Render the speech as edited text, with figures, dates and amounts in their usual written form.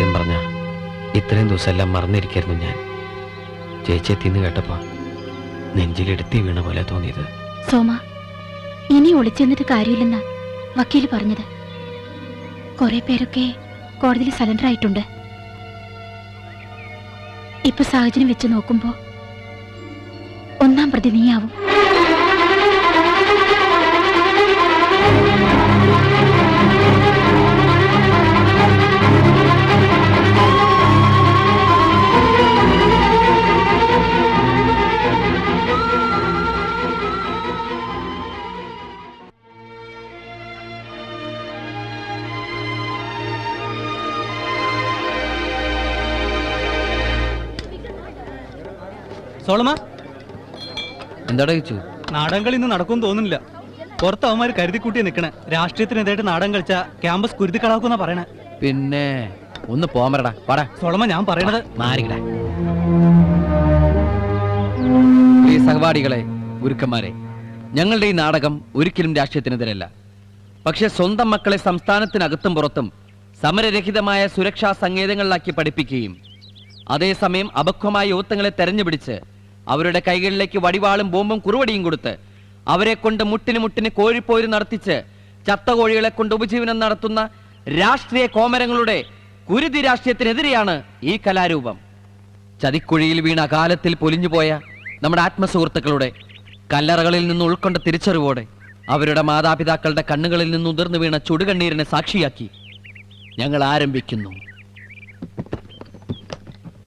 സത്യം പറഞ്ഞ ഇത്രയും ദിവസം എല്ലാം മറന്നിരിക്കായിരുന്നു ഞാൻ. ചേച്ചി എത്തിന്ന് കേട്ടപ്പോ നെഞ്ചിലെടുത്തി വീണ പോലെ തോന്നിയത്. സോമ, ഇനി ഒളിച്ചെന്നിട്ട് കാര്യമില്ലെന്നാ വക്കീല് പറഞ്ഞത്. കുറെ പേരൊക്കെ കോടതിയിൽ സറണ്ടർ ആയിട്ടുണ്ട്. ഇപ്പൊ സാഹചര്യം വെച്ച് നോക്കുമ്പോ ഒന്നാം പ്രതി നീയാവും. സോളമ, എന്താടാ ചോദിച്ചു? നാടകങ്ങൾ ഇന്ന് നടക്കും തോന്നുന്നില്ല. പുറത്ത് അവന്മാര് കരുതിക്കൂട്ടി നിൽക്കണേ. രാഷ്ട്രീയത്തിനെതിരായിട്ട് നാടകം കളിച്ച ക്യാമ്പസ് കുരുതി കളാക്കുന്ന പറയണേ. പിന്നെ ഒന്ന് പോമരടാ പാടാ. സോളമ, ഞാൻ പറയണത് മാറിക്കട. പ്രിയ സഹപാഠികളെ, ഗുരുക്കന്മാരെ, ഞങ്ങളുടെ ഈ നാടകം ഒരിക്കലും രാഷ്ട്രീയത്തിനെതിരല്ല. പക്ഷെ സ്വന്തം മക്കളെ സംസ്ഥാനത്തിനകത്തും പുറത്തും സമരരഹിതമായ സുരക്ഷാ സങ്കേതങ്ങളിലാക്കി പഠിപ്പിക്കുകയും അതേസമയം അപക്വമായ യുവത്വങ്ങളെ തെരഞ്ഞുപിടിച്ച് അവരുടെ കൈകളിലേക്ക് വടിവാളും ബോംബും കുറുവടിയും കൊടുത്ത് അവരെ കൊണ്ട് മുട്ടിന് കോഴിപ്പോര് നടത്തിച്ച് ചത്ത കോഴികളെ കൊണ്ട് ഉപജീവനം നടത്തുന്ന രാഷ്ട്രീയ കോമരങ്ങളുടെ കുരുതി രാഷ്ട്രീയത്തിനെതിരെയാണ് ഈ കലാരൂപം. ചതിക്കുഴിയിൽ വീണ അകാലത്തിൽ പൊലിഞ്ഞുപോയ നമ്മുടെ ആത്മസുഹൃത്തുക്കളുടെ കല്ലറകളിൽ നിന്ന് ഉൾക്കൊണ്ട തിരിച്ചറിവോടെ അവരുടെ മാതാപിതാക്കളുടെ കണ്ണുകളിൽ നിന്ന് ഉതിർന്നു വീണ ചുടുകണ്ണീരിനെ സാക്ഷിയാക്കി ഞങ്ങൾ ആരംഭിക്കുന്നു.